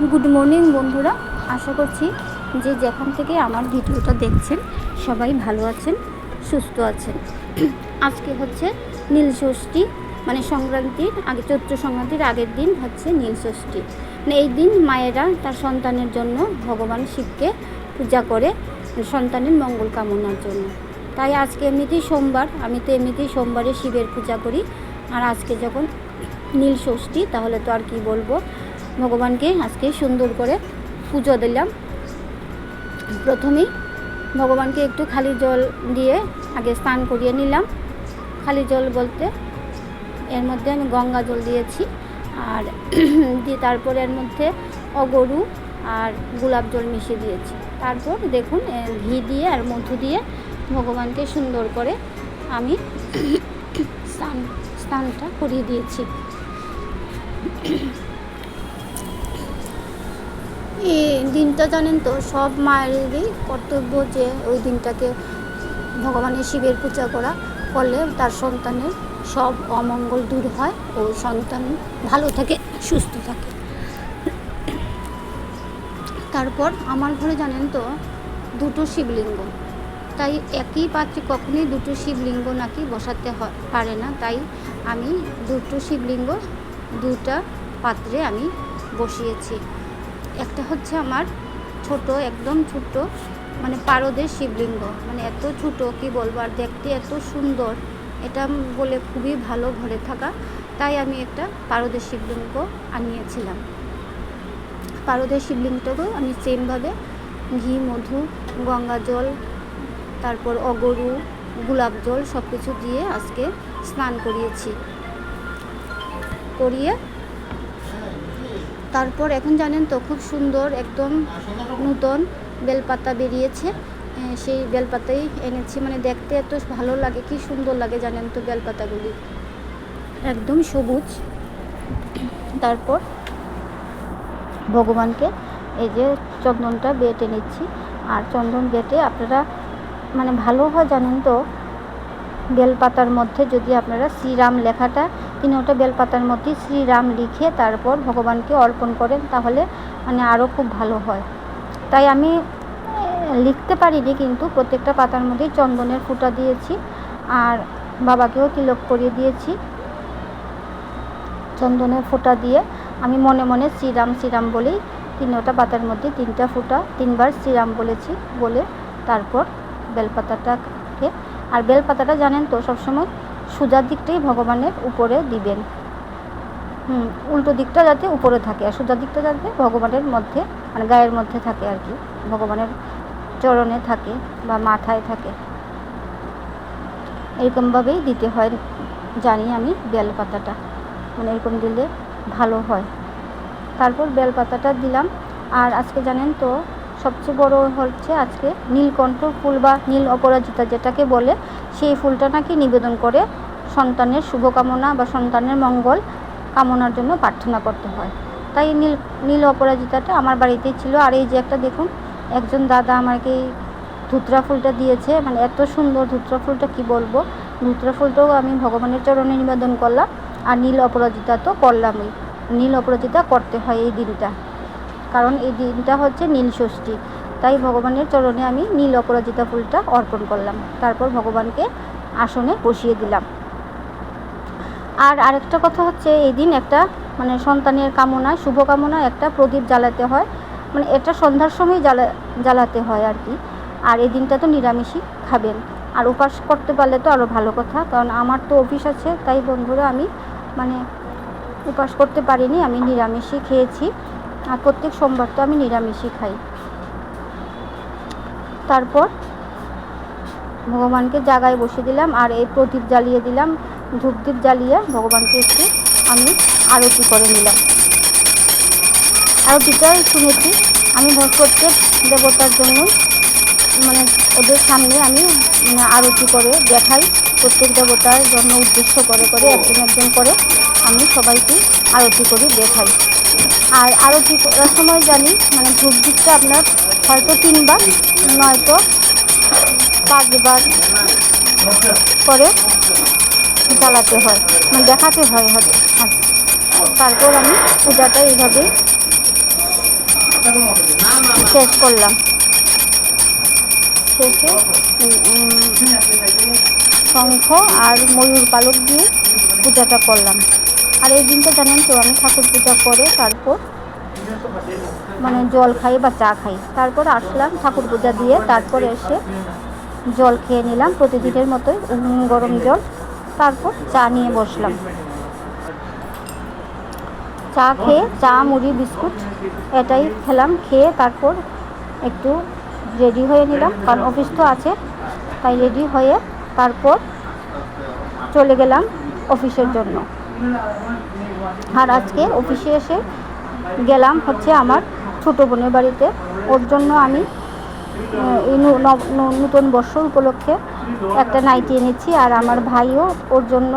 Good morning বন্ধুরা, আশা করছি যে যেখান থেকে আমার ভিডিওটা দেখছেন সবাই ভালো আছেন, সুস্থ আছেন। আজকে হচ্ছে নীলষষ্ঠী, মানে সংক্রান্তির আগে, চৈত্র সংক্রান্তির আগের দিন হচ্ছে নীলষষ্ঠী। মানে এই দিন মায়েরা তার সন্তানের জন্য ভগবান শিবকে পূজা করে সন্তানের মঙ্গল কামনার জন্য। তাই আজকে এমনিতেই সোমবার, আমি তো এমনিতেই সোমবারে শিবের পূজা করি, আর আজকে যখন নীলষষ্ঠী তাহলে তো আর কি বলবো, ভগবানকে আজকে সুন্দর করে পুজো দিলাম। প্রথমেই ভগবানকে একটু খালি জল দিয়ে আগে স্নান করিয়ে নিলাম। খালি জল বলতে এর মধ্যে আমি গঙ্গা জল দিয়েছি, আর দিয়ে তারপর এর মধ্যে অগরু আর গোলাপ জল মিশিয়ে দিয়েছি। তারপর দেখুন ঘি দিয়ে আর মধু দিয়ে ভগবানকে সুন্দর করে আমি স্নানটা করিয়ে দিয়েছি। এই দিনটা জানেন তো, সব মায়েরই কর্তব্য যে ওই দিনটাকে ভগবানের শিবের পূজা করলে তার সন্তানের সব অমঙ্গল দূর হয় ও সন্তান ভালো থাকে, সুস্থ থাকে। তারপর আমার ঘরে জানেন তো দুটো শিবলিঙ্গ, তাই একই পাত্রে কখনোই দুটো শিবলিঙ্গ নাকি বসাতে পারে না। তাই আমি দুটো শিবলিঙ্গ দুটা পাত্রে আমি বসিয়েছি। একটা হচ্ছে আমার ছোট, একদম ছোট, মানে পারদের শিবলিঙ্গ, মানে এত ছোট কি বলবো, আর দেখতে এত সুন্দর, এটা বলে খুবই ভালো ঘরে থাকা। তাই আমি একটা পারদের শিবলিঙ্গ আনিয়েছিলাম। পারদের শিবলিঙ্গটাকেও আমি সেমভাবে ঘি, মধু, গঙ্গা জল, তারপর অগরু, গোলাপ জল সব কিছু দিয়ে আজকে স্নান করিয়ে তারপর এখন জানেন তো খুব সুন্দর একদম নূতন বেলপাতা বেরিয়েছে। সেই বেলপাতাই এনেছি, মানে দেখতে এত ভালো লাগে, কি সুন্দর লাগে জানেন তো বেলপাতাগুলি, একদম সবুজ। তারপর ভগবানকে এই যে চন্দনটা বেটে নিচ্ছি, আর চন্দন বেটে আপনারা মানে ভালো হয় জানেন তো, বেলপাতার মধ্যে যদি আপনারা শ্রীরাম লেখাটা তিনটা বেলপাতার মধ্যে শ্রীরাম লিখে তারপর ভগবানকে অর্পণ করেন, তাহলে মানে আরও খুব ভালো হয়। তাই আমি লিখতে পারিনি, কিন্তু প্রত্যেকটা পাতার মধ্যেই চন্দনের ফুটা দিয়েছি, আর বাবাকেও তিলক করিয়ে দিয়েছি। চন্দনের ফুটা দিয়ে আমি মনে মনে শ্রীরাম শ্রীরাম বলেই তিনটা পাতার মধ্যে তিনটা ফুটা, তিনবার শ্রীরাম বলেছি, বলে তারপর বেলপাতাটাকে, আর বেলপাতাটা জানেন তো সবসময় সোজা দিকটাই ভগবানের উপরে দিবেন, উল্টো দিকটা যাতে উপরে থাকে, আর সোজা দিকটা যাতে ভগবানের মধ্যে, মানে গায়ের মধ্যে থাকে আর কি, ভগবানের চরণে থাকে বা মাথায় থাকে, এরকমভাবেই দিতে হয় জানি আমি। বেলপাতাটা মানে এরকম দিলে ভালো হয়। তারপর বেলপাতাটা দিলাম। আর আজকে জানেন তো সবচেয়ে বড় হচ্ছে আজকে নীলকণ্ঠ ফুল বা নীল অপরাজিতা যেটাকে বলে, সেই ফুলটা নাকি নিবেদন করে সন্তানের শুভকামনা বা সন্তানের মঙ্গল কামনার জন্য প্রার্থনা করতে হয়। তাই নীল অপরাজিতাটা আমার বাড়িতেই ছিল। আর এই যে একটা দেখুন, একজন দাদা আমাকে এই ধুতরা ফুলটা দিয়েছে, মানে এত সুন্দর ধুতরা ফুলটা কি বলবো। ধুতরা ফুলটাও আমি ভগবানের চরণে নিবেদন করলাম, আর নীল অপরাজিতা তো করলামই। নীল অপরাজিতা করতে হয় এই দিনটা, কারণ এই দিনটা হচ্ছে নীলষষ্ঠী। তাই ভগবানের চরণে আমি নীল অপরাজিতা ফুলটা অর্পণ করলাম, তারপর ভগবানকে আসনে বসিয়ে দিলাম। আর আরেকটা কথা হচ্ছে, এই দিন একটা মানে সন্তানের কামনা, শুভকামনা একটা প্রদীপ জ্বালাতে হয়, মানে এটা সন্ধ্যার সময় জ্বালাতে হয় আর কি। আর এই দিনটা তো নিরামিষই খাবেন, আর উপাস করতে পারলে তো আরও ভালো কথা, কারণ আমার তো অফিস আছে। তাই বন্ধুরা আমি মানে উপাস করতে পারিনি, আমি নিরামিষই খেয়েছি, আর প্রত্যেক সোমবার তো আমি নিরামিষই খাই। তারপর ভগবানকে জায়গায় বসিয়ে দিলাম, আর এই প্রদীপ জ্বালিয়ে দিলাম, ধূপদীপ জ্বালিয়ে ভগবানকে একটু আমি আরতি করে নিলাম। আরতিটাই শুনেছি আমি প্রত্যেক দেবতার জন্য, মানে ওদের সামনে আমি আরতি করে দেখাই, প্রত্যেক দেবতার জন্য উদ্দেশ্য করে একজন একজন করে আমি সবাইকে আরতি করে দেখাই। আর আরতি করার সময় জানি মানে ধূপদীপটা আপনার হয়তো 3বার নয়তো 5বার করে জ্বালাতে হয়, মানে দেখাতে হয়। তারপর আমি পূজাটা এইভাবেই শেষ করলাম। শেষে শঙ্খ আর ময়ূর পালক দিয়ে পূজাটা করলাম। আর এই দিনটা জানেন তো আমি ঠাকুর পূজা করে তারপর মানে জল খাই বা চা খাই, তারপর আসলাম ঠাকুর পূজা দিয়ে, তারপর এসে জল খেয়ে নিলাম প্রতিদিনের মতোই গরম জল, তারপর চা নিয়ে বসলাম। চা খেয়ে চা মুড়ি বিস্কুট এটাই খেলাম, খেয়ে তারপর একটু রেডি হয়ে নিলাম, কারণ অফিস তো আছে, তাই রেডি হয়ে তারপর চলে গেলাম অফিসের জন্য। আর আজকে অফিসে এসে গেলাম হচ্ছে আমার ছোটো বোনের বাড়িতে। ওর জন্য আমি এই নতুন বর্ষ উপলক্ষে একটা নাইটি এনেছি, আর আমার ভাইও ওর জন্য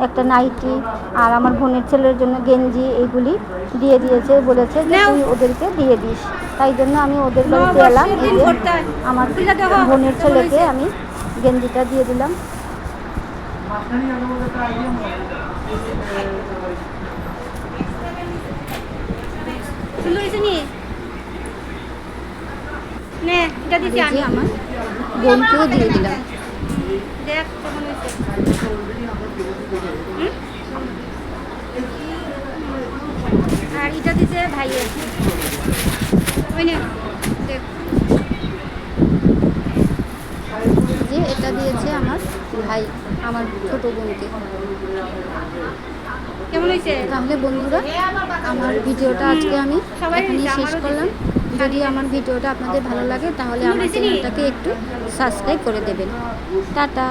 একটা নাইটি, আর আমার বোনের ছেলের জন্য গেঞ্জি, এইগুলি দিয়ে দিয়েছে, বলেছে যে তুই ওদেরকে দিয়ে দিস। তাই জন্য আমি ওদের বাড়িতে এলাম, আমার বোনের ছেলেকে আমি গেঞ্জিটা দিয়ে দিলাম। আমার বোনকেও দিয়ে দিলাম। আর এটা দিতে ভাইয়ের, যে এটা দিয়েছে আমার ভাই আমার ছোট বোনকে। কেমন হয়েছে? তাহলে বন্ধুরা আমার ভিডিওটা আজকে আমি এখানেই শেষ করলাম। যদি আমার ভিডিওটা আপনাদের ভালো লাগে তাহলে আমার চ্যানেলটাকে একটু সাবস্ক্রাইব করে দেবেন। টাটা।